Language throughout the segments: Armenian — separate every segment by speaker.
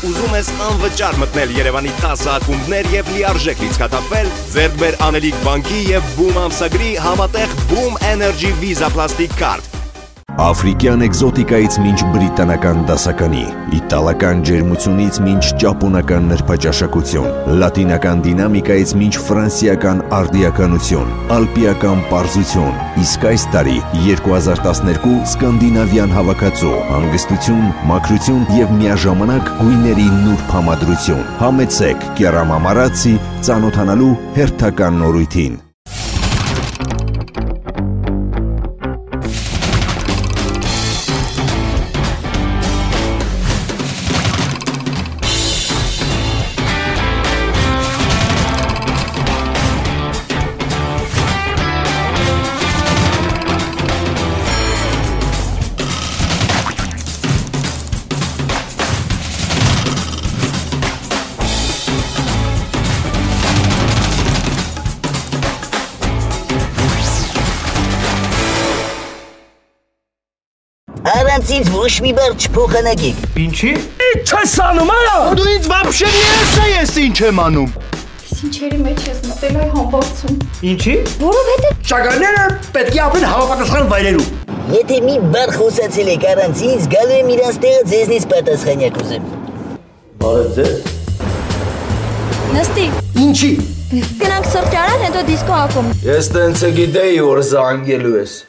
Speaker 1: ուզում ես անվճար մտնել Երևանի 10 ակումբներ եւ լիարժեք լիցքաթափվել, ձեռք բեր Անելիք բանկի եւ Boom ամսագրի համատեղ Boom Energy Visa Plastic Card։
Speaker 2: Աֆրիկյան էկզոտիկայից մինչ բրիտանական դասականի, իտալական ջերմությունից մինչ ճապոնական նրբաճաշակություն, լատինական դինամիկայից մինչ ֆրանսիական արդիականություն, ալպիական պարզություն, իսկ այս տարի 2012 սկանդինավյան հավաքածու, հանգստություն, մաքրություն եւ միաժամանակ գույների նուրբ համադրություն։ Համեցեք Կերամամարացի ծանոթանալու հերթական նորույթին։
Speaker 3: Առանցից ոչ մի բար չփոխանակեք։
Speaker 4: Ինչի՞։ Ինչ ես անում, արա։ Դու ինձ вообще ես ինչ եմ անում։
Speaker 5: Ինչերի մեջ ես մտել այ համբարձում։
Speaker 4: Ինչի։
Speaker 5: Որովհետև
Speaker 4: Շագարները պետք է ապրեն հավաքական վայրերում։
Speaker 3: Եթե մի բար խոսացել եք առանցից, գալու եմ իրանց տեղը ձեզնից պատասխանյակ ուզեմ։
Speaker 4: Բարև ձեզ։
Speaker 5: նստի։
Speaker 4: Ինչի։
Speaker 5: Գնանք սրճարան, հետո դիսկո ակումբ։
Speaker 6: Ես տենց գիտեի, որ զանգելու ես։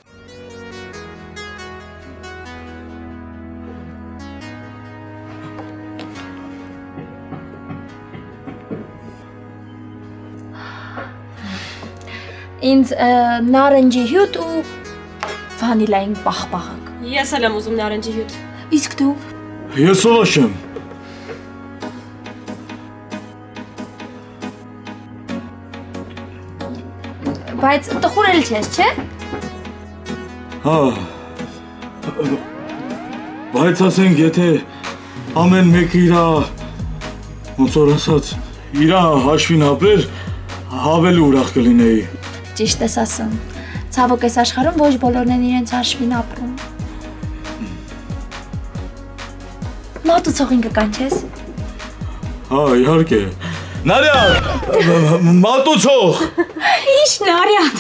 Speaker 5: Ինձ նարնջի հյութ ու վանիլային պաղպաղակ։
Speaker 7: Ես էլ եմ ուզում նարնջի հյութ։
Speaker 5: Իսկ դու։
Speaker 8: Ես ուրախ եմ։
Speaker 5: Բայց տխուր էլ չես, չէ՞։
Speaker 8: Հա։ Բայց ասենք, եթե ամեն մեկը իրա, ոնց որ ասած, իրա հաշվին ապրեր, ավելի ուրախ կլինեի։
Speaker 5: Ճիշտ ես ասում։ Ցավոք այս աշխարհում ոչ բոլորն են իրենց հաշվին ապրում։ Մատուցողին կկանչես։
Speaker 8: Հա, իհարկե։ Նարյատ, մատուցող։
Speaker 5: Ինչ նարյատ։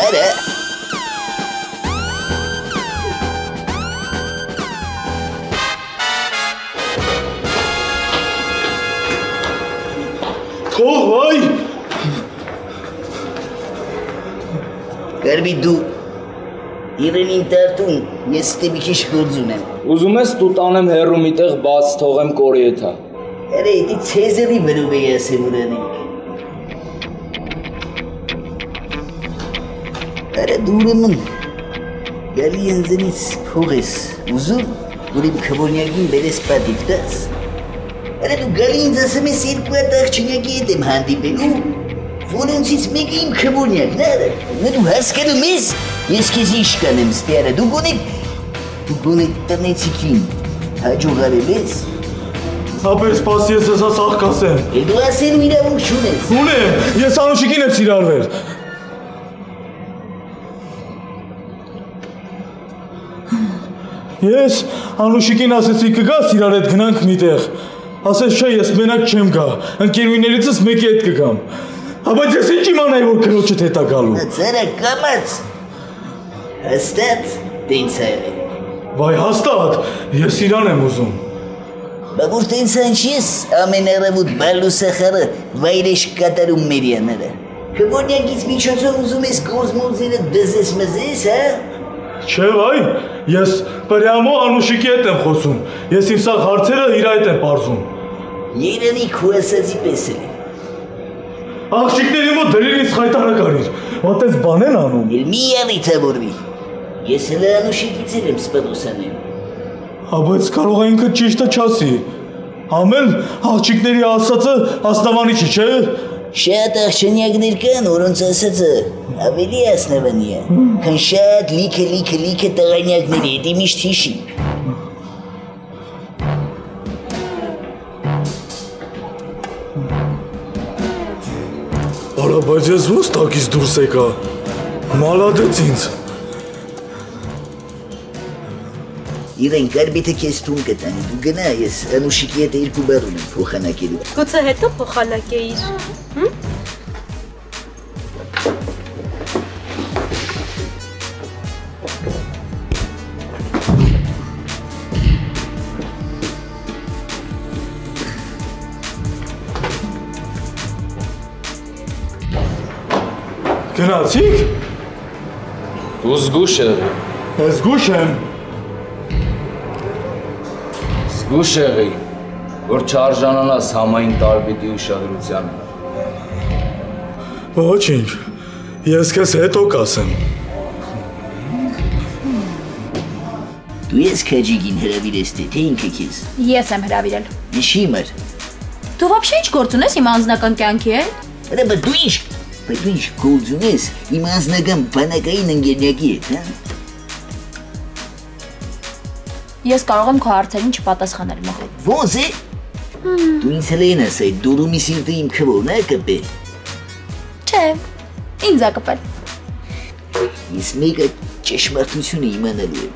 Speaker 3: Արա։
Speaker 8: Թող այ։
Speaker 3: Կարմի դու իրենին տարտում, ես ստե մի քիչ գործ ունեմ։
Speaker 6: Ուզում ես դու տանեմ հեռու մի տեղ բաց թողեմ կորիեթա։
Speaker 3: Արա իդի Ցեզարի վրով էի ասեմ ուրանենք։ Արա դու ուրեմն գալի ինձնից փող ես ուզում, որ իմ քվոնյակին բերես պատիվ տաս։ Արա դու գալի ինձ ասում ես երկու հատ աղջնակի հետ եմ հանդիպելու, որոնցից մեկը իմ քվոնյակն է, արա դու հասկանում ես, ես քեզ ինչ կանեմ ստի, արա դու գոնե տնեցիկին հաջողարել ես։
Speaker 8: Ապեր սպասի ես ես ասաղ կասեմ։
Speaker 3: Դու ասելու իրավունք չունես։
Speaker 8: Ունեմ, ես Անուշիկին եմ սիրարվել։ Ես Անուշիկին ասեցի կգաս իրար հետ գնանք մի տեղ։ Ասես չէ, ես մենակ չեմ գա, ընկերուհիներիցս մեկի հետ կգամ։ Բայց ես ինչ իմանայի, որ քրոջդ հետ է գալու։
Speaker 3: Ծերը կամաց։ Հստատ տենց է։
Speaker 8: Վայ հաստատ, ես իրան եմ ուզում։
Speaker 3: Բա որ տենց անչես ամեն առավոտ բալուսախարը վայրեշ կատարում մերյաները։ Քվոնյակից միջոցով ուզում ես կոզմոզերը դզես մզես, հա։
Speaker 8: Չէ վայ, ես պրյամո Անուշիկի հետ եմ խոսում, ես իմ սաղ հարցերը իրա հետ եմ պարզում։
Speaker 3: Երանի քու ասացի պես էլ է։
Speaker 8: Աղջիկների մոտ դրիր ինձ խայտարը կարիր, ոտես բան են անում։
Speaker 3: Էլ մի յավիթավորվի, ես էլ Անուշիկից էլ եմ սպատոսանել։
Speaker 8: Բայց կարող է ինքը ճիշտը չասի, համել աղջիկների ասածը ասնավանի չի, չէ։
Speaker 3: Շատ աղջնյակներ կան, որոնց ասածը ավելի ասնավանի է, քան շատ լիքը տղանյակների, դի միշտ հիշի։
Speaker 8: Արա, բայց ես ոնց տակից դուրս եկա։ Մալադեց ինձ։
Speaker 3: Իրեն կարբիթե քեզ տուն կտանի, դու գնա, ես Անուշիկի հետ երկու բառ ունեմ փոխանակելու։
Speaker 7: Գուցե հետո փոխանակեիր։
Speaker 8: Գնացիք։
Speaker 6: Դու զգուշ եղի։
Speaker 8: Ես զգուշ եմ։
Speaker 6: Զգուշ եղի, որ չարժանանաս համային տարբիտի ուշադրությանը։
Speaker 8: Ոչինչ, ես քեզ հետո կասեմ։
Speaker 3: Դու ես քաջիկին հրավիրես թե ինքը քեզ։
Speaker 5: Ես եմ հրավիրել։
Speaker 3: Ինչի մար։
Speaker 5: Դու вообще ինչ գործ ունես իմ անձնական կյանքի հետ։
Speaker 3: Բայց դու ինչ գործ ունես իմ անձնական բանակային ընկերնյակի հետ, հա։
Speaker 5: Ես կարող եմ քո հարցերին չպատասխանել մոխ։
Speaker 3: Ոնց է։ Դու ինձ հենց ասա, դուրումի սիրտը իմ քվորն է կպել։
Speaker 5: Չէ, ինձ ա կպել։
Speaker 3: Ես մեկը ճշմարտությունը իմանալու եմ։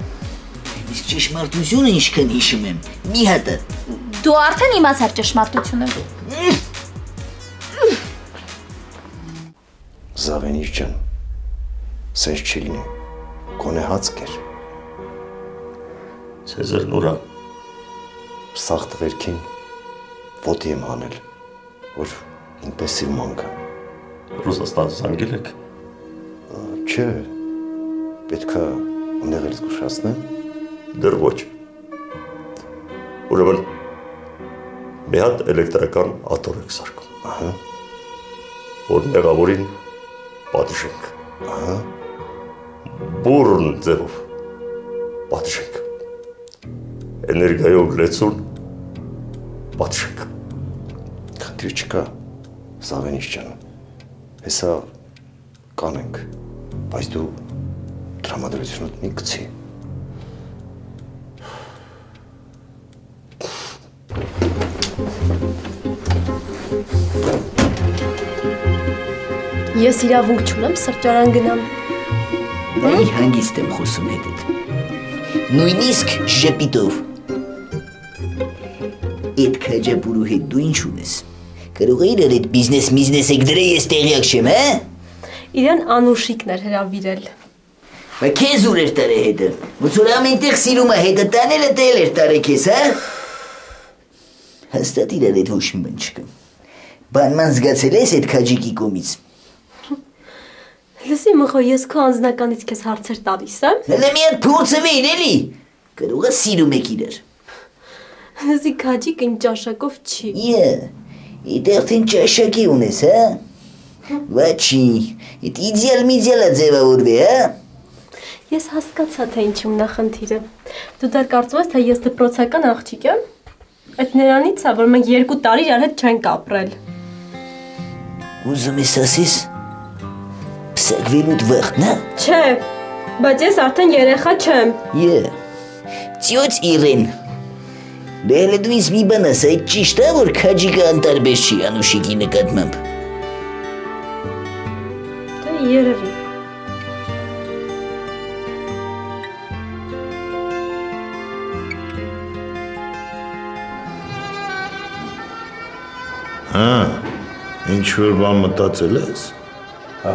Speaker 3: Իսկ ճշմարտությունը ինչքան հիշում եմ, մի հատ է։
Speaker 5: Դու արդեն իմացար ճշմարտությունը։
Speaker 2: Զավենիչ ջան, սենց չի լինի, կոնե հաց կեր։
Speaker 9: Ցեզեր նուրա,
Speaker 2: Սաղ տղերքին ոտի եմ հանել, որ ինպես սիրում անգա։
Speaker 9: Ռուսաստան զանգել եք։
Speaker 2: Չէ, պետքա ունեղ էլ զգուշացնեմ։
Speaker 9: Դեռ ոչ։ Ուրեմն, մի հատ էլեկտրական աթոռ եք սարքում։
Speaker 2: Ահա։
Speaker 9: Որ մեղավորին պատժենք։
Speaker 2: Ահա։
Speaker 9: Բուրն ձևով պատժենք։ Էներգիայով լեցուն պատժենք։
Speaker 2: Խնդիր չկա, Զավենիչ ջան, հեսա կանենք, բայց դու տրամադրությունդ մի գցի։
Speaker 7: Ես իրավունք չունեմ սրճարան գնամ։
Speaker 3: Այ հանգիստ եմ խոսում հետդ։ Նույնիսկ ժպիտով։ Այդ քաջապուրու հետ դու ինչ ունես։ Կարող է իրար այդ բիզնես եք դրե ես տեղյակ չեմ, հա։
Speaker 7: Իրան Անուշիկն էր հրավիրել։
Speaker 3: Բայց քեզ ուր էր տարե հետը։ Ոնց որ ամենտեղ սիրում է հետը տանելը տել էր տարե քեզ, հա։ Հաստատ իրար այդ ոչ մի բան չկա։ Բանման զգացել ես այդ քաջիկի կողմից։
Speaker 7: Լսի մխո, ես քո անձնականից քեզ հարցեր տալիս եմ։
Speaker 3: Հələ մի հատ փորձվեիր էլի։ Կարող է սիրում եք իրար։
Speaker 7: Լսի քաջիկ ինչ ճաշակով չի։
Speaker 3: Իդեղ թին ճաշակի ունես, հա։ Վաչի, իդ իդեալ ձևավորվի, հա։
Speaker 7: Ես հասկացա թե ինչու նախնդիրը։ Դու դեռ կարծում ես թե ես դպրոցական աղջիկ եմ։ Այդ նրանից է, որ մենք 2 տարի իրար հետ չենք ապրել։
Speaker 3: Ուզում ես ասես Սակվելուտ վախն, հա։
Speaker 7: Չէ, բայց ես արդեն երեխա չեմ։
Speaker 3: Ծյոց Իրեն։ Դե դու ինձ մի բան ասա, այդ ճիշտ է, որ քաջիկը անտարբեր չի Անուշիկի նկատմամբ։
Speaker 7: Դե երևի։
Speaker 9: Հա, ինչ-որ բան մտածել ես։
Speaker 10: Հա,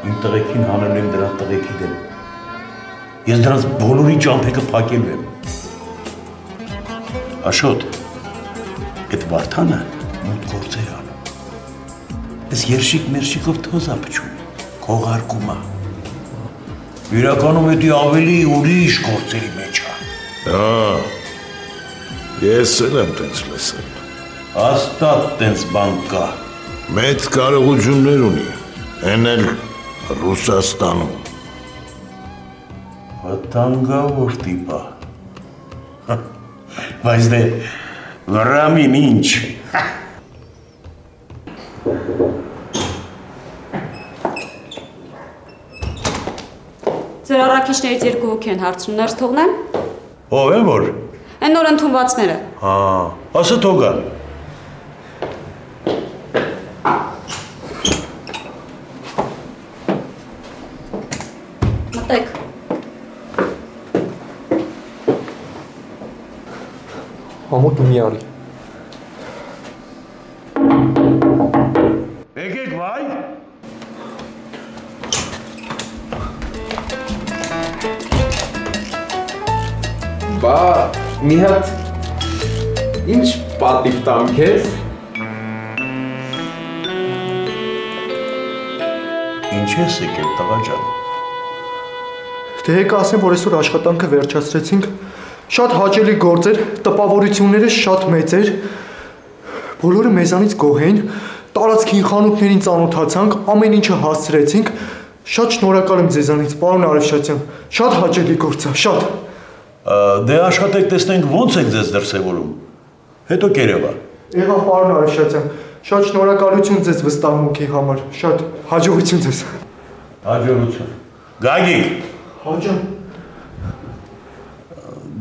Speaker 10: իմ տղեկին հանել եմ դրանց տղեկի դեմ։ Ես դրանց բոլորի ճամփեքը փակելու եմ։ Աշոտ, այդ Վարդանը մոտ գործեր անում։ Ես երշիկ-մերշիկով թոզ ապչում, քողարկում է։ Իրականում էդի ավելի ուրիշ գործերի մեջ է։
Speaker 9: Հա, ես էլ եմ տենց լսել։
Speaker 10: Հաստատ տենց բան կա։
Speaker 9: Մեծ կարողություններ ունի, են էլ Ռուսաստանում։
Speaker 10: Վտանգավոր տիպա։ Բայց դե վրամին ինչ։
Speaker 11: Ձեր առաքիչներից 2 հոգի են հարցումներ թողնեմ։
Speaker 10: Ով է որ։
Speaker 11: Են նոր ընդունվածները։
Speaker 10: Հա, ասա թողա։
Speaker 7: ուտեք։
Speaker 12: Համոտ մի արի։
Speaker 10: Եկեք վայ։
Speaker 12: Բա մի հատ ինչ պատիվ տամ քեզ։
Speaker 10: Ինչ ես եկել տղա ջան։
Speaker 13: Դե եկա ասեմ, որ այսօր աշխատանքը վերջացրեցինք։ Շատ հաճելի գործ էր, տպավորությունները շատ մեծ էր։ Բոլորը մեզանից գոհ էին, տարածքին խանութներին ծանոթացանք, ամեն ինչը հասցրեցինք։ Շատ շնորհակալ եմ ձեզանից, պարոն Արևշատյան։ Շատ հաճելի գործ է, շատ։
Speaker 10: Դե աշխատեք, տեսնենք ոնց եք ձեզ դրսևորում։ Հետո կերևա։
Speaker 13: Եղավ պարոն Արևշատյան, շատ շնորհակալություն ձեզ վստահմունքի համար, շատ հաջողություն ձեզ։
Speaker 10: Հաջողություն։ Գագիկ։
Speaker 13: Հաջող։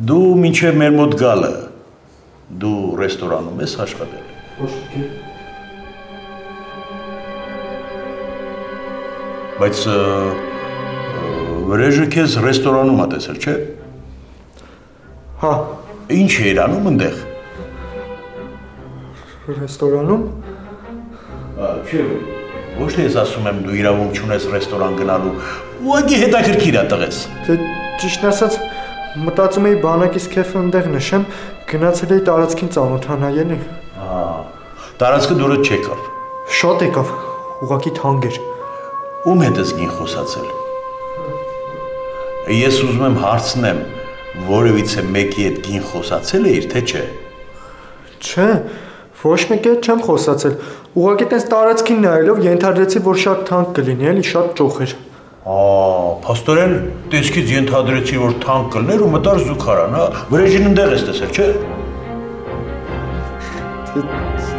Speaker 10: Դու մինչև մեր մոտ գալը, դու ռեստորանում ես աշխատել։
Speaker 13: Ոչ թե։
Speaker 10: Բայց վրեժը քեզ ռեստորանում ա տեսել, չէ՞։
Speaker 13: Հա։
Speaker 10: Ինչ էր անում այնտեղ։
Speaker 13: Ռեստորանում։
Speaker 10: Չէ, ոչ թե ես ասում եմ դու իրավունք չունես ռեստորան գնալու, ուղղակի հետաքրքիր ա տղես։
Speaker 13: Դե ճիշտն ասած մտածում էի բանակից քեֆը այնտեղ նշեմ, գնացել էի տարածքին ծանոթանալ էլի։
Speaker 10: Տարածքը դուրը չեկավ։
Speaker 13: Շատ եկավ, ուղղակի թանկ էր։
Speaker 10: Ում հետ ես գին խոսացել։ Ես ուզում եմ հարցնեմ, որևիցե մեկի հետ գին խոսացել էիր, թե չէ։
Speaker 13: Չէ, ոչ մեկի հետ չեմ խոսացել։ Ուղղակի տես տարածքին նայելով ենթադրեցի, որ շատ թանկ կլինի, էլի շատ ճոխ էր։
Speaker 10: Փաստորեն տեսքից ենթադրեցի, որ թանկ կլներ ու մտար զուգարան, հա, վրեժին ընդեղ ես տեսել, չէ։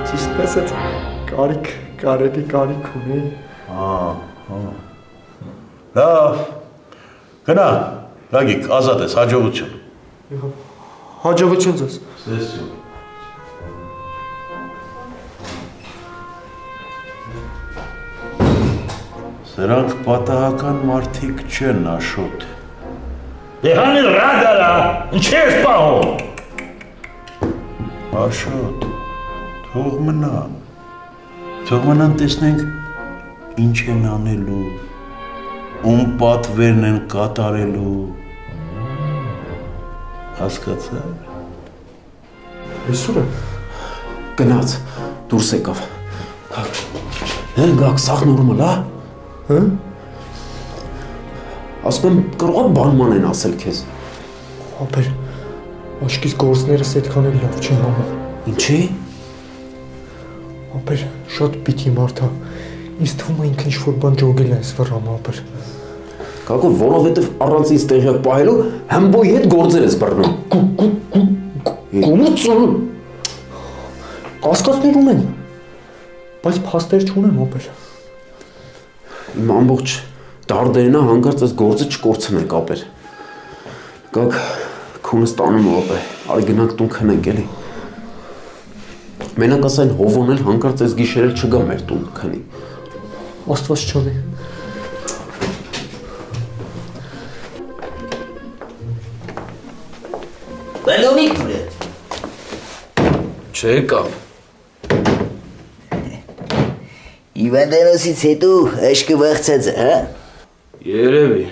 Speaker 13: Ճիշտ ասած, կարելի ունի։
Speaker 10: Լավ, գնա, Գագիկ, ազատ ես, հաջողություն։
Speaker 13: Հաջողություն ձեզ։
Speaker 10: Սեսյուն։ Սրանք պատահական մարդիկ չեն, Աշոտ։
Speaker 9: Դե հանի ռադարա, ինչ ես պահում։
Speaker 10: Աշոտ, թող մնան տեսնենք ինչ են անելու, ում պատվերն են կատարելու, հասկացա՞ր։
Speaker 12: Այսօր գնաց, դուրս եկավ։ Հեն գակ, սաղ նորմալ, հա։ Հա։ Ասում եմ, կարող է բանման են ասել քեզ։
Speaker 13: Ապեր, աշկիս գործներս այդքան էլ լավ չի համում։
Speaker 12: Ինչի։
Speaker 13: Ապեր, շատ պիտի մարդ է։ Ինձ թվում է ինքը ինչ-որ բան ջոգել է այս վռամը, ապեր։
Speaker 12: Կակո, որովհետև առանց ինձ տեղյակ պահելու հմբոյի հետ գործեր ես բռնում։
Speaker 13: Գումուծում։ Կասկածներ ունեմ, բայց փաստեր չունեմ, ապեր։
Speaker 12: Իմ ամբողջ դարդերինա հանգարց այս գործը չկործնենք, ապեր։ Կակ, քունս տանում ապե, արի գնանք տուն քնենք, էլի։ Մենակ ասայն հովոն էլ հանգարց այս գիշերել չգա մեր տուն քնի։
Speaker 13: Աստված չանի։
Speaker 3: Բալոնիկ մուրը։
Speaker 6: Չեկավ։
Speaker 3: Իվանդանոսից հետո աշկը վաղցած է, հա։
Speaker 6: Երևի։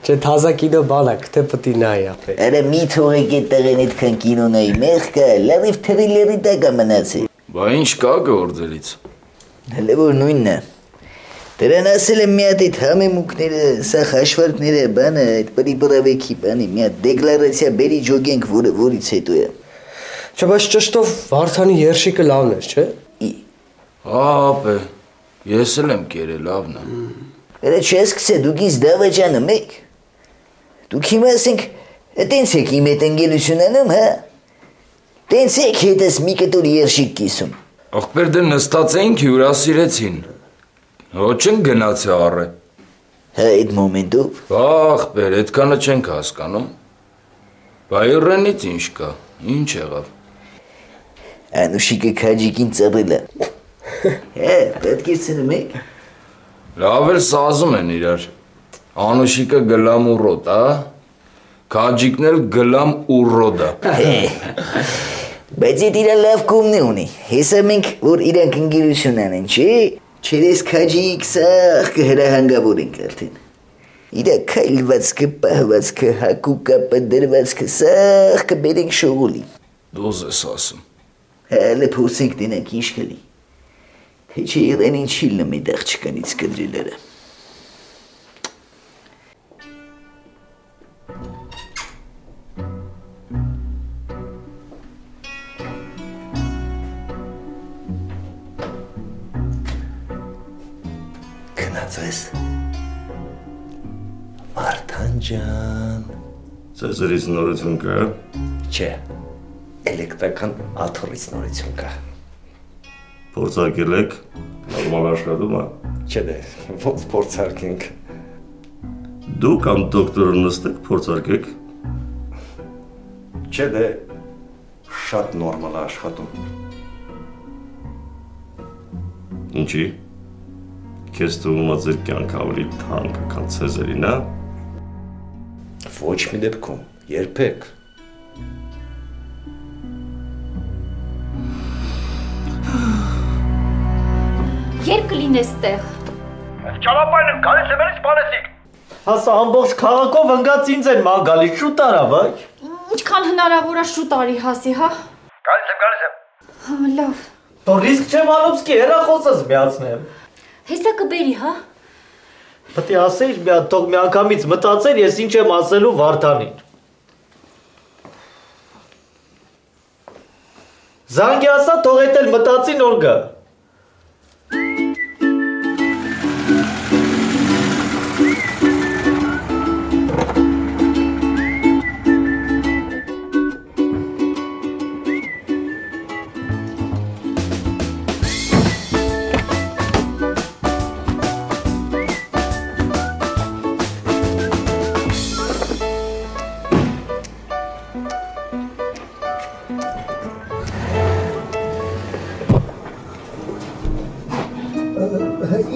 Speaker 4: Չէ թազա կինո բանակ, թե պտի նայի ապե։
Speaker 3: Արա մի թողեք այդ տղեն այդքան կինո նայի, մեղ կա, լավիվ թրիլերի տակ է մնացի։
Speaker 6: Բա ինչ կա գործելից։
Speaker 3: Հələ որ նույնն է։ Դրան ասել եմ մի հատ այդ համեմուկները, սա հաշվարկները, բանը, այդ պրիբրավեքի բանի, մի հատ դեկլարացիա բերի ջոգենք, որից հետո է։
Speaker 4: Չէ, բայց ճշտով Վարդանի երշիկը լավն է, չէ։
Speaker 6: Ապե, ես էլ եմ կերել, լավն է։
Speaker 3: Արա չես կսե, դուք ինձ դավաճանում եք։ Դուք հիմա ասենք, տենց եք իմ հետ ընկելություն անում, հա։ Տենց եք հետս մի կտոր երշիկ կիսում։
Speaker 6: Ախպեր դե նստած էինք հյուրասիրեցին։ Ոչ են գնացի առը։
Speaker 3: Հա այդ մոմենտով։
Speaker 6: Ախպեր, այդքանը չենք հասկանում։ Բա Իրենից ինչ կա, ինչ եղավ։
Speaker 3: Անուշիկը քաջիկին ծռել է։ Պետք է ցնում եք։
Speaker 6: Լավ էլ սազում են իրար։ Անուշիկը գլամ ուռոտ, քաջիկն էլ գլամ ուռոդա։
Speaker 3: Բայց իդ իրա լավ կումնի ունի, հեսա մենք, որ իրանք ընգիրություն անեն, չի, չերես քաջիկ սաղ կհրահանգավորենք արդեն։ Իրա քայլվածքը, պահվածքը, հակուկապը, դրվածքը սաղ կբերենք շողուլի։
Speaker 6: Դոզ ես ասում։
Speaker 3: Հալը փորձենք դենանք ինչ կլի, թե չի եղեն ինչի լմի դաղջկանից կդրիլերը։ Քնացես, Վարդան ջան։
Speaker 9: Ծեզերից նորություն կա։
Speaker 2: Չէ, էլեկտրական աթոռից նորություն կա։
Speaker 9: Փորձարկել եք, նորմալ աշխատում է։
Speaker 2: Չէ դե, ոնց փորձարկենք։
Speaker 9: Դու կամ դոկտորը նստեք, փորձարկեք։
Speaker 2: Չէ դե, շատ նորմալ է աշխատում։
Speaker 9: Ինչի։ Քեզ թվում է ձեր կյանքը ավելի թանկ է, քան Ցեզերին, հա։
Speaker 2: Ոչ մի դեպքում, երբեք։
Speaker 5: Երբ կլինես տեղ։
Speaker 4: Ճանապարհն եմ գալիս եմ սպանեցիք։ Հասա ամբողջ քաղաքով ընկած ինձ են մա գալիս շուտ արա, բայց։
Speaker 5: Ինչքան հնարավոր է շուտ արի հասի, հա։
Speaker 4: Գալիս եմ։
Speaker 5: Լավ։
Speaker 4: Դու ռիսկ չեմ անում, սկի հեռախոսս միացնեմ։
Speaker 5: Հեսա կբերի, հա։
Speaker 4: Պետք է ասեիր մի հատ, թող մի անգամից մտածեր, ես ինչ եմ ասելու Վարդանին։ Զանգի ասա, թող էդ էլ մտածի նոր գա։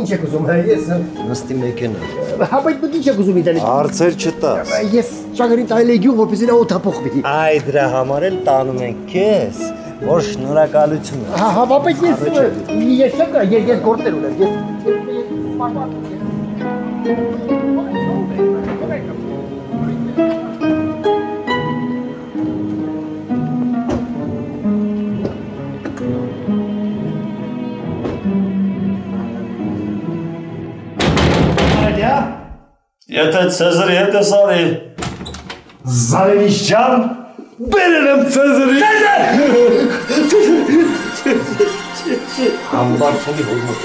Speaker 14: Ինչ եք ուզում, ես
Speaker 2: Նստի մեքենա։
Speaker 14: Հա, բայց դու ինչ եք ուզում իդել։
Speaker 2: Հարցեր չտաս։
Speaker 14: Ես ճագարին տայել եի գյուղ, որպեսզի նա օդափոխվի։
Speaker 2: Այ դրա համար էլ տանում ենք քեզ, որ շնորհակալություն։
Speaker 14: Հա, բայց ես չկա, ես գործեր ունեմ, ես
Speaker 9: Եթե Ցեզերի հետ ես արի։
Speaker 4: Զարենիշ ջան, բերել եմ Ցեզերի։
Speaker 2: Համբարձումի հորմոտ։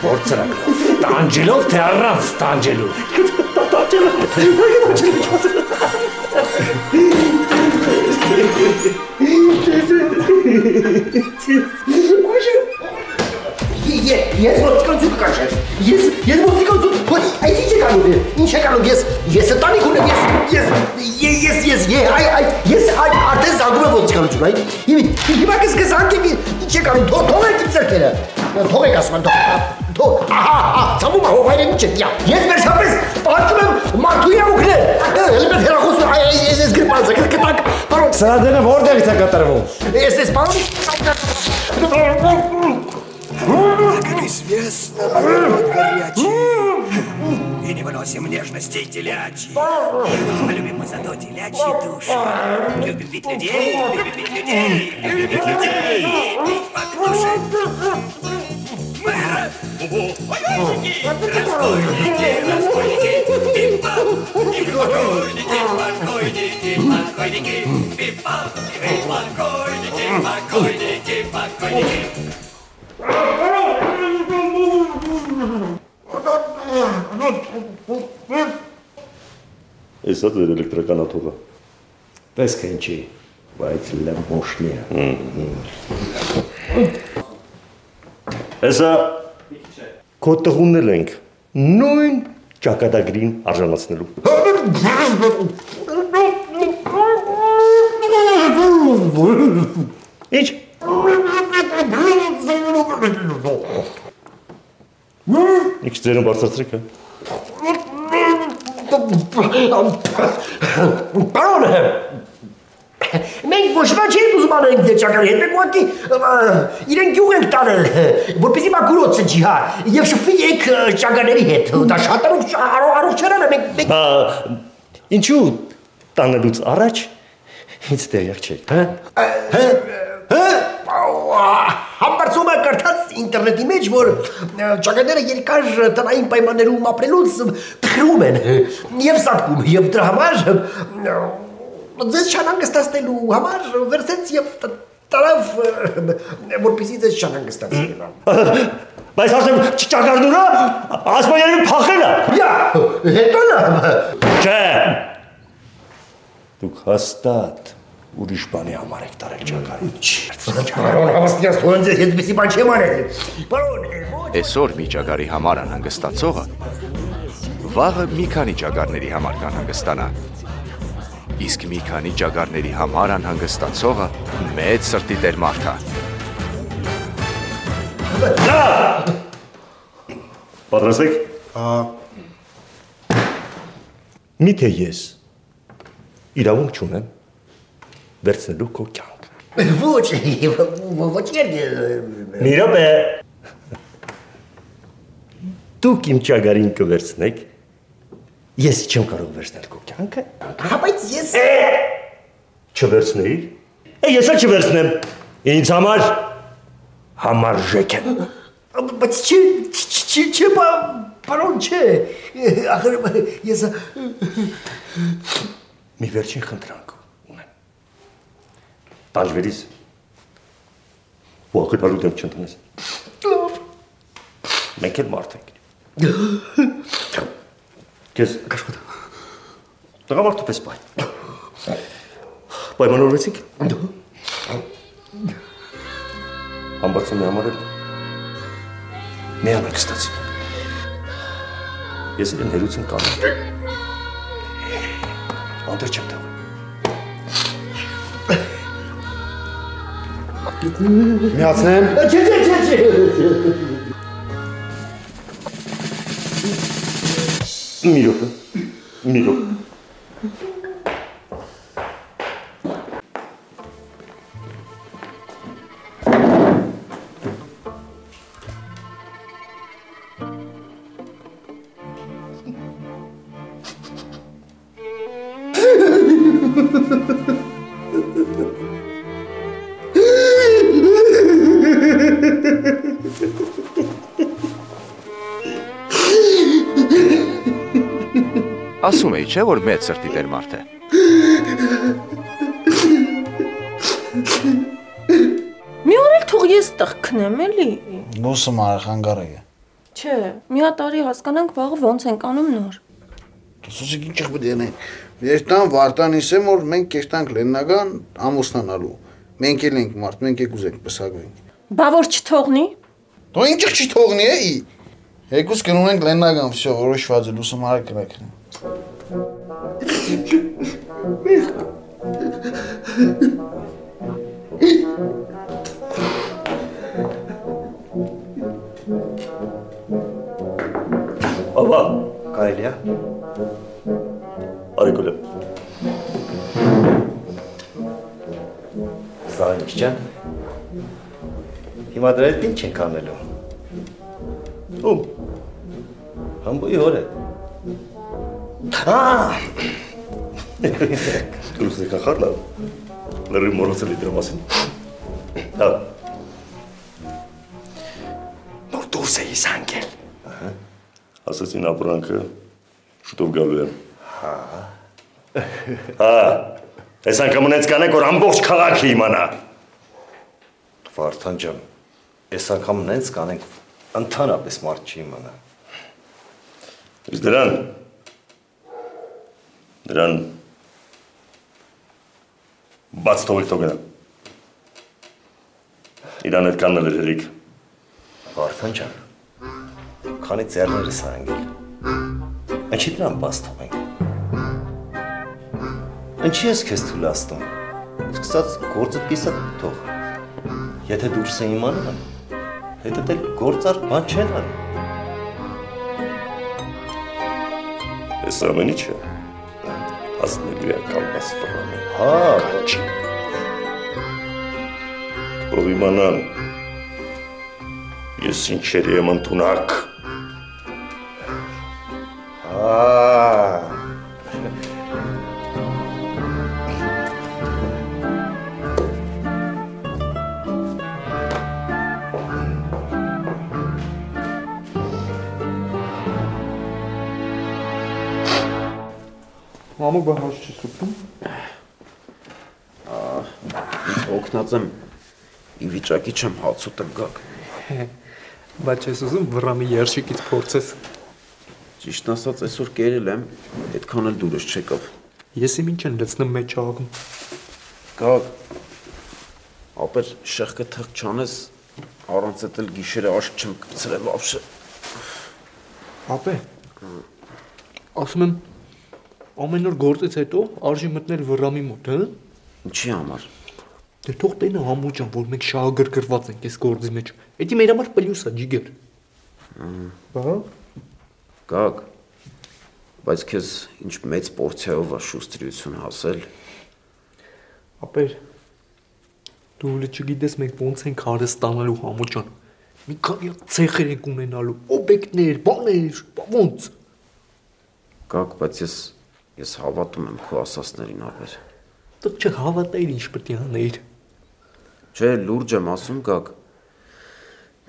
Speaker 2: Փորձրակ։
Speaker 4: Տանջելով թե առանց տանջելու։
Speaker 14: Ես ոստիկանություն կկանչեմ, ես ոստիկանություն, այդ ինչ եք անում, ինչ եք անում, ես տանիք ունեմ, ես արդեն զանգում եմ ոստիկանություն, հիմա կզանգեմ, ինչ եք անում, թող եք իմ ձեռքերը, թող եք ասում եմ, թող, ծամում հովայր եմ ինչ եք, ես վերջապես պահանջում եմ մարդու իրավունքներ, հելի մեծ հեռախոսում, ես գրպանց եք, կտակ, պարոն,
Speaker 2: Սրադենը որտեղից է կտրվում։
Speaker 14: Ես պարոն,
Speaker 15: Известно, народ горячий и не выносим нежностей телячьих. Мы любим мы зато телячьи души. Любим ведь людей, любим ведь людей, любим ведь людей. Бить по душе. Мы разбойники, разбойники, разбойники. Пип-пап, и покойники, покойники, покойники. Пип-пап, и покойники, покойники, покойники.
Speaker 9: Էսա դեր էլեկտրական աթոռը։
Speaker 2: Տեսք ինչի, բայց լամոշնի է։
Speaker 9: Էսա քո տղուննել ենք նույն ճակատագրին արժանացնելու։ Ինչ։ Մի քիչ ձերուն բարձրացրեք, հա։
Speaker 14: Պարոն, մենք ոչ ոք չենք ուզում անենք դեր ճակարի հետ, մենք ուղղակի իրեն գյուղ ենք տանել, որպեսզի մաքուրոց սնչի, հա, եւ շփվի եք ճակարների հետ, դա շատ առողջարան է, մենք
Speaker 9: Ինչու տանելուց առաջ ինձ տեղյակ չեք, հա։
Speaker 14: Համբարձում է կարդաց ինտերնետի մեջ, որ ճակատները երկար տնային պայմաններում ապրելուց թխրում են եւ սատկում եւ դրա համար ձեզ չանհանգստացնելու համար վերցեց եւ տարավ որպեսզի ձեզ չանհանգստացնի։
Speaker 9: Բայց ասեմ ճակատն ուրա ասում եմ փախել է։
Speaker 14: Հետո լավ։
Speaker 9: Չէ։ Դուք հաստատ ուրիշ բանի համար եք տարել ճակարին։
Speaker 14: Պարոն, հավաստիած թողեն ձեզ հետպիսի բան չեմ անել։ Պարոն,
Speaker 1: Այսօր մի ճագարի համար անհանգստացողը վաղը մի քանի ճագարների համար կանհանգստանա։ Իսկ մի քանի ճագարների համար անհանգստացողը մեծ սրտի տեր մարդ է։
Speaker 9: Պատրաստ եք։ Միթե ես իրավունք չունեմ վերցնելու քո կյանքը։
Speaker 14: Ոչ երգ։
Speaker 9: Մի րոպե։ Դուք իմ ճագարին կվերցնեք, ես չեմ կարող վերցնել քո կյանքը։
Speaker 14: Բայց ես
Speaker 9: չվերցնեի։ Ես էլ չվերցնեմ։ Ինձ համար համարժեք եմ։
Speaker 14: Բայց չէ, պարոն, չէ։ Ախր ես
Speaker 9: մի վերջին խնդրանք ունեմ։ Տանջվերից ուղղակի դեմ չընտնես։
Speaker 14: Լավ։
Speaker 9: Մենք էլ մարդ ենք։ Քեզ աշխատա։ Տղամարդու պես բայ։ Պայմանավորվեցինք։ Համբարձում է համարել։ Մի անհանգստացի։ Ես իրեն հերություն կանեմ։ Անդր չեմ տաղ։
Speaker 2: Միացնեմ։
Speaker 14: Չէ։
Speaker 9: Մի րոպե։
Speaker 1: Ասում էի, չէ, որ մեծ սրտի տեր մարդ է։
Speaker 7: Մի օր էլ թող ես տեղ քնեմ, էլի։
Speaker 16: Լուսը մարախանգարը է։
Speaker 7: Չէ, մի հատ արի հասկանանք վաղը ոնց ենք անում նոր։
Speaker 16: Սոսիկ ինչ բդեն է։ Երտան Վարդանիս եմ, որ մենք կեշտանք լեննական ամուսնանալու։ Մենք էլ ենք մարդ, մենք եք ուզենք պսակվենք։
Speaker 7: Բա որ չթողնի։
Speaker 16: Դու ինչ չթողնի է։ Եկուս գնում ենք լեննական, всё, որոշված է, լուսը մարը կրակն։
Speaker 9: Աբա,
Speaker 2: կարելի է։
Speaker 9: Արիկոլ։
Speaker 2: Զարինչ ջան։ Հիմա դրա հետ ինչ ենք անելու։
Speaker 9: Ում։
Speaker 2: Համբույի հորը։
Speaker 9: Դուրս եկա խառնա։ Լրի մորոցել դրա մասին։ Հա։
Speaker 2: Նոր դուրս էի զանգել։
Speaker 9: Ասացին ապրանքը շուտով գալու է։
Speaker 2: Հա։
Speaker 9: Այս անգամ ունեց կանեք, որ ամբողջ քաղաքը իմանա։
Speaker 2: Վարդան ջան, այս անգամ նենց կանենք ընդհանրապես մարդ չի իմանա։
Speaker 9: Իսկ դրան բաց թողեք թողնա։ Իրան հետ կաննել էր հերիք։
Speaker 2: Վարդան ջան, քանի ձեռներս հանգել։ Ինչի դրան բաց թողենք։ Ինչի ես քեզ թույլատնում։ Սկսած գործդ կիսա թող։ Եթե դուրս է իմանում, հետո դել գործար բան չեն անի։
Speaker 9: Այս ամեն ինչը հասնելու է կալված վրամին։
Speaker 2: Հա,
Speaker 9: Թող իմանան ես ինչերի եմ ընդունակ։
Speaker 13: Մամուկ բա հաց չի սուպում։
Speaker 12: Օգնած եմ ի վիճակի չեմ հաց ուտեմ գակ։
Speaker 13: Բայց ես ուզում վրամի երշիկից փորձես։
Speaker 12: Ճիշտ ասած այսօր կերել եմ, այդքան էլ դուրս չեկավ։
Speaker 13: Ես իմ ինչ են լցնում մեջ աղում։
Speaker 12: Գակ, ապեր շեղկը թղ չանես, առանց էդ էլ գիշերը աշկ չեմ կպցրել վավշը։
Speaker 13: Ապե, ասում եմ, ամեն օր գործից հետո արժի մտնել վրամի մոտ, հա?
Speaker 12: Ինչի համար։
Speaker 13: Դե թող տենը համոջան, որ մենք շահագրգռված ենք այս գործի մեջ։ Էդի մեր համար պլյուս է, ջիգեր։ Բա։
Speaker 12: Գակ, բայց քեզ ինչ մեծ պորցիայով է շուստրություն հասել։
Speaker 13: Ապեր, դու լի չգիտես մենք ոնց ենք հարստանալու համոջան։ Մի քանի ցեխեր ենք ունենալու, օբյեկտներ, բաներ, ոնց։
Speaker 12: Գակ, բայց ես հավատում եմ քո ասածներին ապեր։
Speaker 13: Դու չհավատայիր ինչ պետք է անեիր։
Speaker 12: Չէ, լուրջ եմ ասում, Գակ։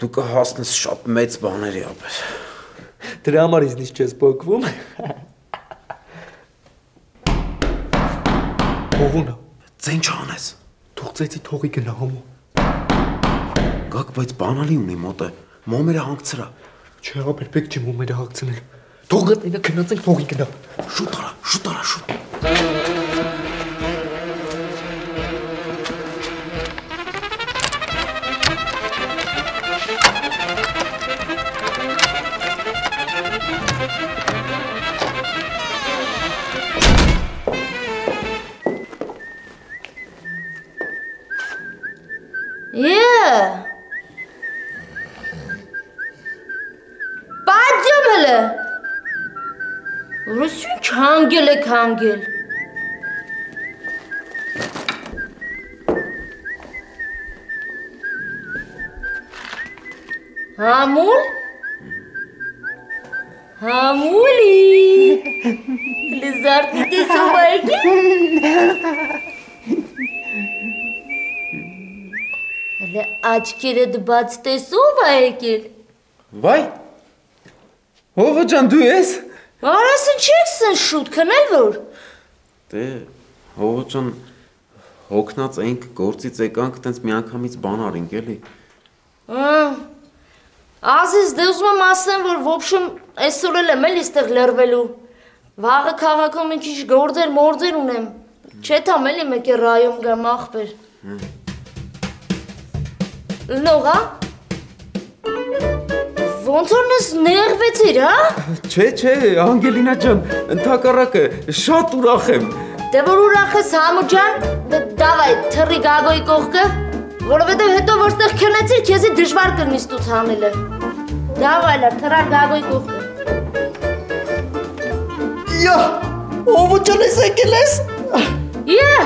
Speaker 12: Դու կհասնես շատ մեծ բաների ապեր։
Speaker 13: Դրա համար իզնից չես փոկվում։ Ողունա,
Speaker 12: ձեն չանես։
Speaker 13: Թող ծեցի թողի գնա համո։
Speaker 12: Գակ, բայց բանալի ունի մոտ է, մոմերը հանգցրա։
Speaker 13: Չէ, ապեր, պետք չի մոմերը հանգցնել։ Թող գտնելա գնացենք թողի գնա։
Speaker 12: Շուտ արա, շուտ։
Speaker 17: Պայծյոմ հլը, ռուսյուն չանգել եք հանգել։ Համուլ, համուլի, լզարդի տեսով այգի։ Հլը աչքերդ բաց տեսով է եկել։
Speaker 12: Վայ, հովը ճան դու ես։
Speaker 17: Արասը չեք սն շուտ քնել որ։
Speaker 12: Դե, հովը ճան հոգնած էինք, գործից եկանք, տենց մի անգամից բան արինք էլի։
Speaker 17: Ազես դե ուզում եմ ասեմ, որ ոբշում այսօր էլ եմ էլ իստեղ լրվելու։ Վաղը քաղաքում մի քիչ գործեր մորձեր ունեմ։ Չէ թամ էլի մեկ է ռայոմ գամ ախպեր։ Լողա։ Ոնց որ նս ներվեցիր, հա։
Speaker 12: Չէ, Անգելինա ջան, ընդհակառակը շատ ուրախ եմ։
Speaker 17: Դե որ ուրախ ես Համու ջան, դավայ թռի Գագոյի կողքը, որովհետև հետո որտեղ քնեցիր, քեզի դժվար կլինի ստուց հանելը։ Դավայ թռար Գագոյի կողքը։
Speaker 14: Յա, ով ջան ես եկել ես։
Speaker 17: Յա,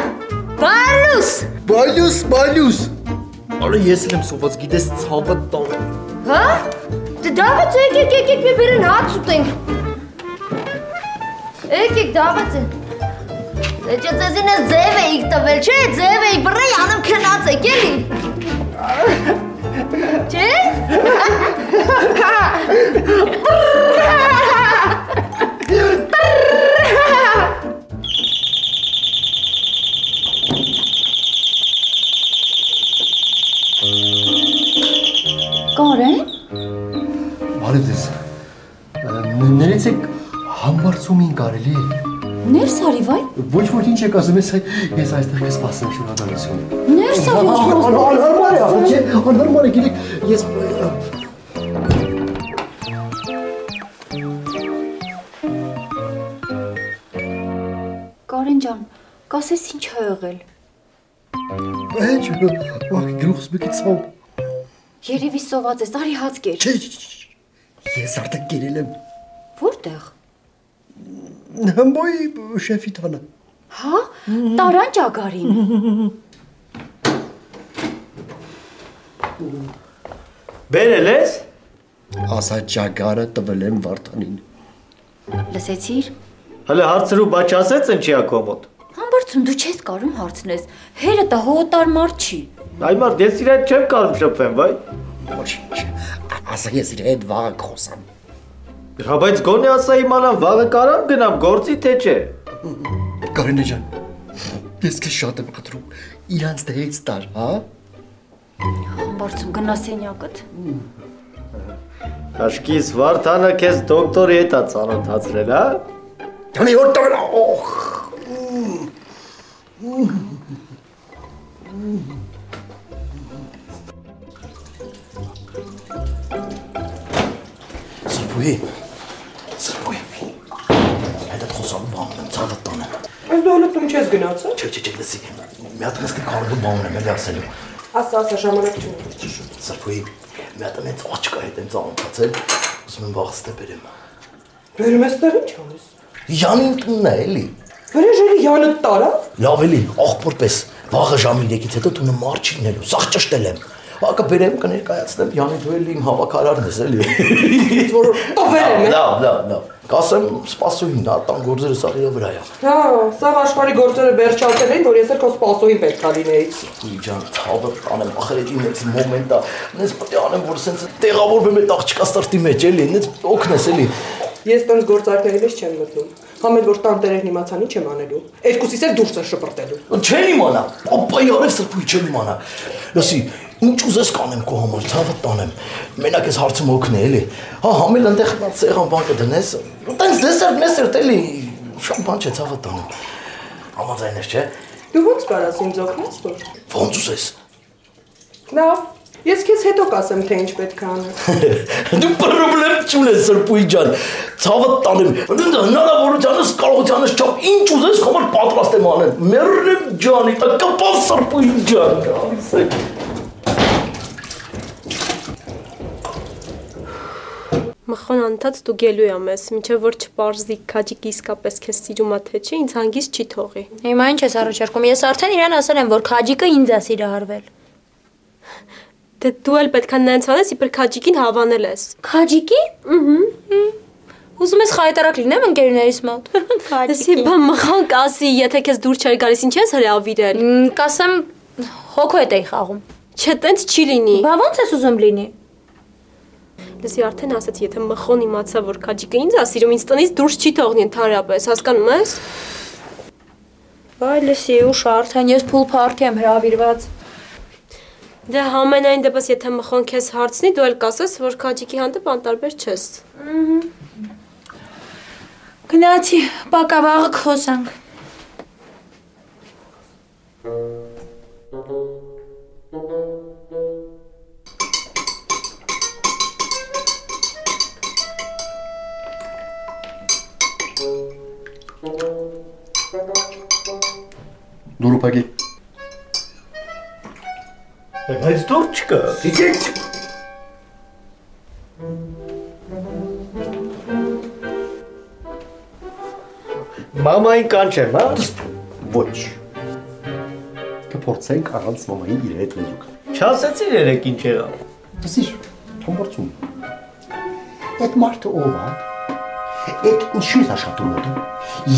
Speaker 14: Բալյուս։
Speaker 13: Արա ես էլ եմ սոված, գիտես ցավը տան։
Speaker 17: Հա։ Դե Դավիթ եկեք մի բերեն հաց ուտենք։ Եկեք Դավիթ։ Դե ձեզին ես ձև էիք տվել, չէ՞, ձև էի բռեի անեմ քնած եք էլի։ Չէ՞։
Speaker 5: Կարեն։
Speaker 14: Բարև ձեզ։ Ներեցեք համբարձումին կարելի է։
Speaker 5: Ներս արի վայ։
Speaker 14: Ոչ ոք ինչ եք ասում, ես այստեղ կսպասեմ շնորհակալություն։
Speaker 5: Ներս արի։
Speaker 14: Անհարմար է, գիտեք, ես
Speaker 5: Կարեն ջան, կասես ինչ ա եղել։
Speaker 14: Ինչ, գլուխս մի քիչ ցավ։
Speaker 5: Երևի սոված ես, արի հաց կեր։
Speaker 14: Չէ, ես արդեն կերել եմ։
Speaker 5: Որտեղ։
Speaker 14: Հմբոյի շեֆի տանը։
Speaker 5: Հա, տարան ճագարին։
Speaker 4: Բերել ես։
Speaker 14: Ասա ճագարը տվել եմ Վարդանին։
Speaker 5: Լսեցիր։
Speaker 4: Հələ հարցրու բաչ ասեց ինչի ա կոմոդ։
Speaker 5: Համբարձում դու չես կարում հարցնես։ Հերը տա հոտար մարդ չի։
Speaker 4: Այ մարդ ես իր հետ չեմ կարում շփվեմ, վայ։
Speaker 14: Ոչինչ։ Ասա ես իր հետ վաղը կխոսամ։
Speaker 4: Հա բայց գոնե ասա իմանամ վաղը կարամ գնամ գործի թե չէ։
Speaker 14: Կարինե ջան, ես քեզ շատ եմ խնդրում, իրանց դերից տար, հա։
Speaker 5: Համբարձում գնա սենյակդ։
Speaker 4: Աշկիս Վարդանը քեզ դոկտորի հետ ա ծանոթացրել, հա։
Speaker 14: Դանի որ տվել, օխ։ Սրբուի, հետդ խոսալու բանն եմ, ծավդ տանը։
Speaker 18: Ես դու հլը տուն չես գնացը։
Speaker 14: Չէ, լսի, մի հատ ես կարողու բանն եմ էլի ասելու։
Speaker 18: Ասա, ժամանակ չունի։
Speaker 14: Սրբուի, մի հատ ամենց աչկա հետ եմ ծանոթացել, ուզում եմ վաղս տեպեր եմ։
Speaker 18: Վերում ես տեղ ինչ անես։
Speaker 14: Յանին տունն է էլի։
Speaker 18: Վերեժելի Յանը տարավ։
Speaker 14: Լավ էլի, աղբոր պես, վաղը ժամի 3-ից հետո տունը մար չի լինելու, սաղ ճշտել եմ։ Հակը բերեմ կներկայացնեմ, Յանի դու էլի իմ հավաքարարն ես էլի։
Speaker 18: Տովեր եմ։
Speaker 14: Լավ, կասեմ սպասուհին, տան գործերը սաղ իրա վրա է։
Speaker 18: Հա, սաղ աշխարի գործերը վերջացել են, որ ես էլ քո սպասուհին պետք է լինեի։
Speaker 14: Ջան, ցավը անեմ, ախրեջի մեծ մոմենտ է, նես պետք է անեմ, որ սենց տեղավորվեմ այդ աղջկա սրտի մեջ էլի, նես օգնես էլի։
Speaker 18: Ես տենց գործարքների մեջ չեմ մտնում։ Համել որ տանտերերն իմացան ինչ եմ անելու։ Երկուսից էլ դուրս եմ շպրտելու։
Speaker 14: Չեմ իմանա, ապա ярև սրբույի չեմ իմանա։ Լսի, ինչ ուզես կանեմ քո համար, ցավը տանեմ։ Մենակ ես հարցում օգնե էլի։ Հա, համել այնտեղ սեղան բան կդնես։ Տենց դեսերտ մեսերտ էլի, շատ բան չէ ցավը տանեմ։ Համաձայն ես, չէ։
Speaker 18: Դու ո՞նց կարաս ինձ օգնես որ։
Speaker 14: Ո՞նց ուզես։
Speaker 18: Լավ, ես քեզ հետո կասեմ թե ինչ պետք է անես։
Speaker 14: Դու պրոբլեմ չունես սրբույի ջան։ Ցավը տանեմ։ Հնարավորությանս, կարողությանս չափ ինչ ուզես համար պատրաստ եմ անել։ Մեռնեմ ջանի, կպավ սրբույի ջան։
Speaker 7: Մխոն անթաց դու գելու եմ ես, մինչև որ չպարզի քաջիկի իսկապես քեզ սիրում է թե չէ, ինձ հանգիստ չի թողի։
Speaker 5: Հիմա ինչ ես առաջարկում, ես արդեն իրան ասել եմ, որ քաջիկը ինձ է սիրահարվել։
Speaker 7: Դե դու էլ պետք է նենց անես, իբր քաջիկին հավանել ես։
Speaker 5: Քաջիկին։ Ուզում ես խայտարակ լինեմ ընկերներիս մոտ։
Speaker 7: Դեսի բա մխոն կասի, եթե քեզ դուր չեր գալիս, ինչ ես հրավիրել։
Speaker 5: Կասեմ հոգու հետ էի խաղում։
Speaker 7: Չէ, տենց չի լինի։
Speaker 5: Բա ո՞նց ես ուզում լինի։
Speaker 7: Լսի արդեն ասացի, եթե մխոն իմացա, որ քաջիկը ինձ է սիրում, ինձ տնից դուրս չի թողնի ընդհանրապես, հասկանում ես։
Speaker 5: Այ լսի, ուշ արդեն ես փուլ փարթի եմ հրավիրված։
Speaker 7: Դե համենայն դեպս եթե մխոն քեզ հարցնի, դու էլ կասես, որ քաջիկի հանդեպ անտարբեր չես։
Speaker 5: Գնացի, պակավաղը կխոսանք։
Speaker 14: Դուրուպագի։
Speaker 4: Բայց դուր չկա։
Speaker 14: Իջեք։
Speaker 4: Մամային կանչեմ, հա։
Speaker 14: Ոչ։ Կփորձենք առանց մամայի իր հետ լեզուկ։
Speaker 4: Չասեցի երեք ինչ եղավ։
Speaker 14: Դասիր, թոմբորցում։ Այդ մարդը ով է։ Այդ ինչու է աշխատում մոտը։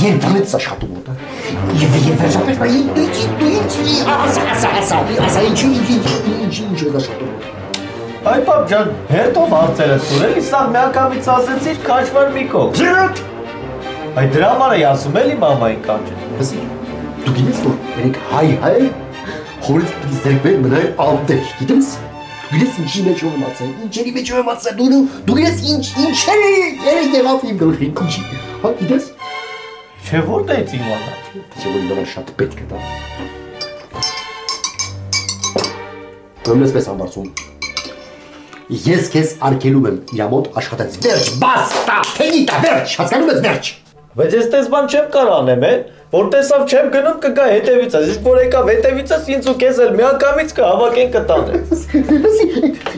Speaker 14: Երբանից աշխատում մոտը։ Եվ վերջապես նա ասա ինչու է աշխատում մոտը։
Speaker 4: Այ պապ ջան, հետով հարցերը սուրելի, սաղ միակամից ասեցիր քաշվար մի կող։
Speaker 14: Ձրոտ։
Speaker 4: Այ դրա համար էի ասում էլի մամային կանչեմ։
Speaker 14: Լսի, դու գիտես որ երեք հայ հորից պիտի զերկվել մնայ անտեր, գիտես։ Գիտես ինչի մեջ ով մացել, ինչերի մեջ ով մացել, դու գիտես ինչեր երեք եղավ իմ գլխին, ինչի, հա գիտես։
Speaker 4: Չէ որտեղից իմանա։
Speaker 14: Չէ որ դրա շատ պետք է դա։ Ումնես պես ամբարձում։ Ես քեզ արկելում եմ իրա մոտ աշխատած վերջ, բաստա, ֆենիտա, վերջ, հասկանում ես վերջ։
Speaker 4: Բայց ես տես բան չեմ կարող անեմ, որ տեսավ չեմ գնում կգա հետևիցս, իսկ որ եկավ հետևիցս ինձ ու քեզ էլ միակամից կհավաքեն կտանեն։
Speaker 14: Լսի,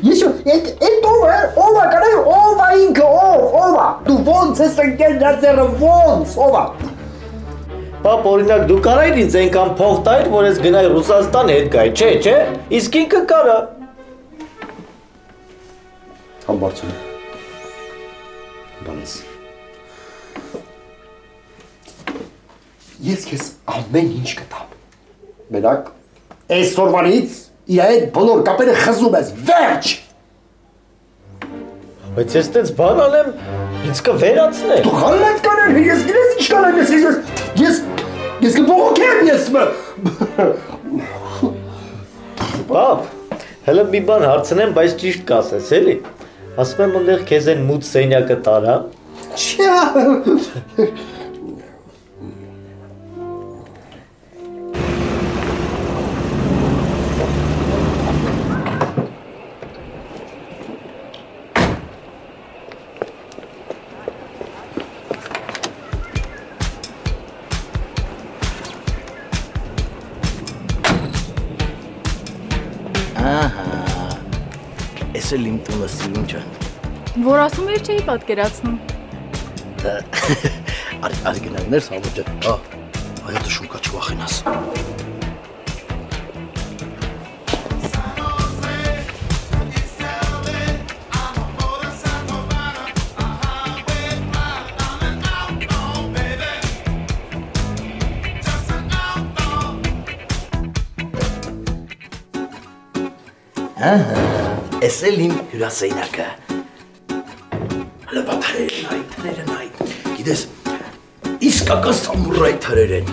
Speaker 14: ես այդ ով է կանայ, ով է ինքը, ով է, դու ո՞նց ոնց ես ընկել ձերը ոնց ովա։
Speaker 4: Պապ, օրինակ դու կարայիր ինձ այնքան փող տայր, որ ես գնայի Ռուսաստան հետ գայի, չէ։ Իսկ ինքը կարա։
Speaker 2: Համբարձում։ Բանես։ Ես քեզ ամեն ինչ կտամ։
Speaker 14: Մենակ այսօրվանից իր այդ բոլոր կապերը խզում ես, վերջ։
Speaker 4: Բայց ես տենց բան անեմ, ինձ կվերացնե։
Speaker 14: Դու խալատ կանեմ, ես գնես ինչ կանեմ, ես կբողոքեմ ես մը։
Speaker 4: Պապ, հələ մի բան հարցնեմ, բայց ճիշտ կասես, էլի։ Ասում եմ ընդեղ քեզ են մութ սենյակը տարա։
Speaker 14: Չա։
Speaker 3: Ես էլ իմ տունը սիրում ջան։
Speaker 19: Որ ասում էր չէի պատկերացնում։
Speaker 3: Արի գնանք ներս Սամուր ջան։ Այո դու շուկա չվախենաս։ Ես էլ իմ հյուրասենյակը։ Հələ բա թրերը նայ։ Գիտես, իսկական սամուրայ թրեր են։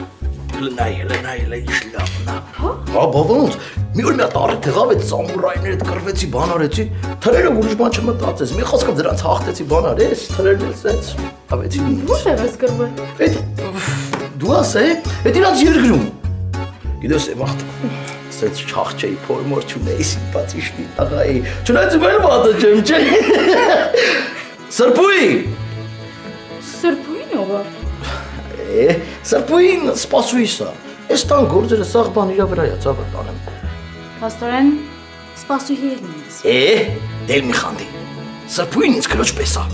Speaker 3: Հələ նայ, ինչ լավն է։ Հա, բա ոնց։ Մի օր մի հատ առիթ եղավ այդ սամուրայները կռվեցի, բան արեցի, թրերը ուրիշ բան չմտածես։ Մի խոսքով դրանց հաղթեցի, բան արես, թրերն էլ սենց ավեցին։
Speaker 19: Ո՞ւր ես կռվել։
Speaker 3: Դու ասե, այդ իրանց երկրում։ Գիտես, եմախտ սենց չաղջեի փորմոր չունեի սիմպաթիշնի տղայի, չնայած մեր մատը չեմ, չէ։ Սրպույն։
Speaker 19: Սրպույն ով է։
Speaker 3: Սրպույն սպասույս է, ես տան գործերը սաղ բան իրա վրա է, ծավը տանեմ։
Speaker 19: Պաստորեն, սպասուհի էր նույնս։
Speaker 3: Դել մի խանդի, սրպույն ինձ կրոջ պես է։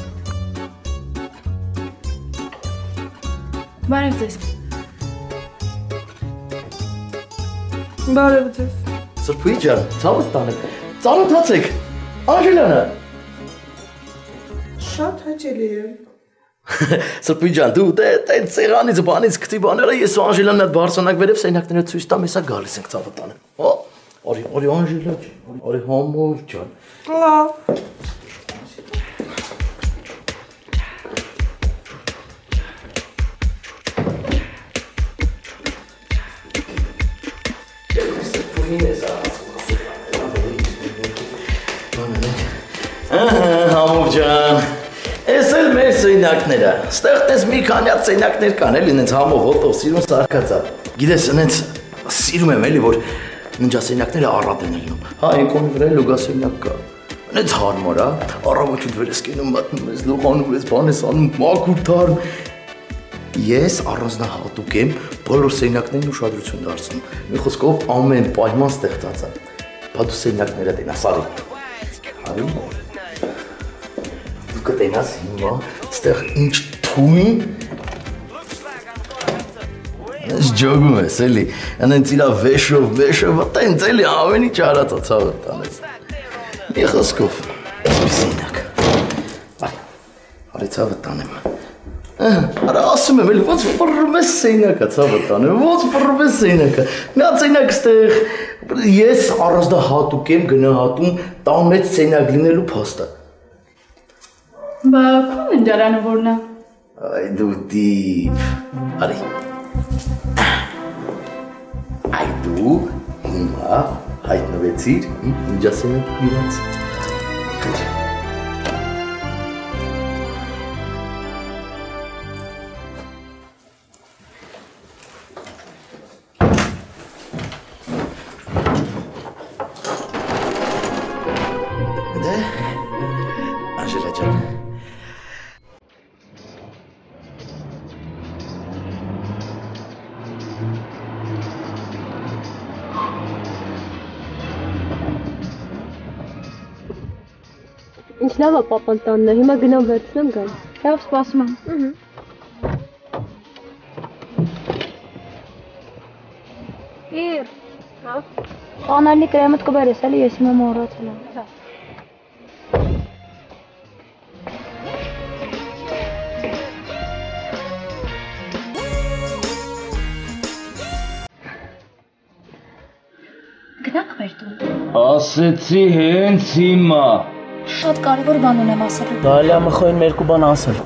Speaker 19: Բարև ձեզ։
Speaker 18: Բարև ձեզ։
Speaker 3: Սրպույն ջան, ծավը տանեմ, ծանոթացեք, Անժելյանը։
Speaker 18: Շատ հաճելի է։
Speaker 3: Սրպույն ջան, դու այդ սեղանից բանից գտի բաները, ես ու Անժելյանն այդ բարձրանակ վերև սենյակները ցույց տամ, հեսա գալիս ենք ծավը տանեմ։ Արի Անժելա ջան, արի Համոր ջան։
Speaker 18: Լավ։
Speaker 3: Համով ջան, ես էլ մեր սենյակները, ստեղ տես մի քանի հատ սենյակներ կան, էլի նենց համով հոտով սիրուն սարկածա։ Գիտես, նենց սիրում եմ էլի, որ ննջասենյակները առատ են լինում։ Հա, ինքոնի վրա լուգա սենյակ կա։ Նենց հարմար, առավոտ վեր ես կենում, մատնում ես, լուղանում ես, բան ես անում, մաքուր թարմ։ Ես առանձնահատուկ եմ բոլոր սենյակներին ուշադրություն դարձնում։ Մի խոսքով ամեն պայման ստեղծած է։ Բա դու սենյակները տենաս, արի։ Դու կտենաս հիմա, ստեղ ինչ թույն։ Ես ջոգում ես, էլի, անենց իրա վեշով, տենց էլի ամեն ինչ արածա ցավը տանես։ Մի խոսքով, մի սենյակ։ Արի ցավը տանեմ։ Արա ասում եմ, էլի, ոնց ֆռռում ես սենյակը ցավը տանեմ, ոնց ֆռռում ես սենյակը։ Մի հատ սենյակ ստեղ, ես առանձնահատուկ եմ գնահատում տան մեջ սենյակ լինելու փաստը։
Speaker 19: Բա քո ննջարանը որն է։
Speaker 3: Այ դու դիվ, արի։ Այ դու հիմա հայտնվեցիր իմ ննջասենյակի իրաց։ Անժելա ջան։
Speaker 7: Ինչ լավ է պապան տանն է, հիմա գնամ վերցնեմ գամ։
Speaker 5: Լավ, սպասում եմ։ Իր։ Անալի կրեմդ կբերես, էլի ես հիմա մոռացել եմ։ Գնանք մեր տուն։
Speaker 6: Ասեցի հենց հիմա։
Speaker 5: Շատ կարևոր բան ունեմ ասելու։
Speaker 4: Դալի ամխոյին մեր կու բան ասել։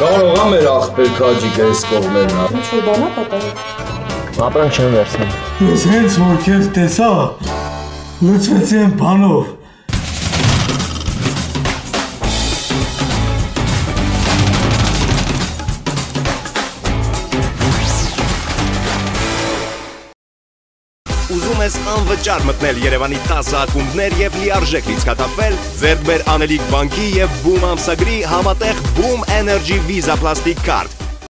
Speaker 6: Կարող է մեր աղբեր քաջիկը այս կողմերն ա։
Speaker 18: Ինչ որ բանա պատահել։
Speaker 4: Ապրանք չեմ վերցնում։
Speaker 8: Ես հենց որ քեզ տեսա, լցվեցի այն բանով։
Speaker 20: Ուզում ես անվճար մտնել Երևանի 10 ակումբներ եւ լիարժեք լիցքաթափվել, ձեռք բեր Անելիք բանկի եւ Boom ամսագրի համատեղ Boom Energy Visa Plastic Card։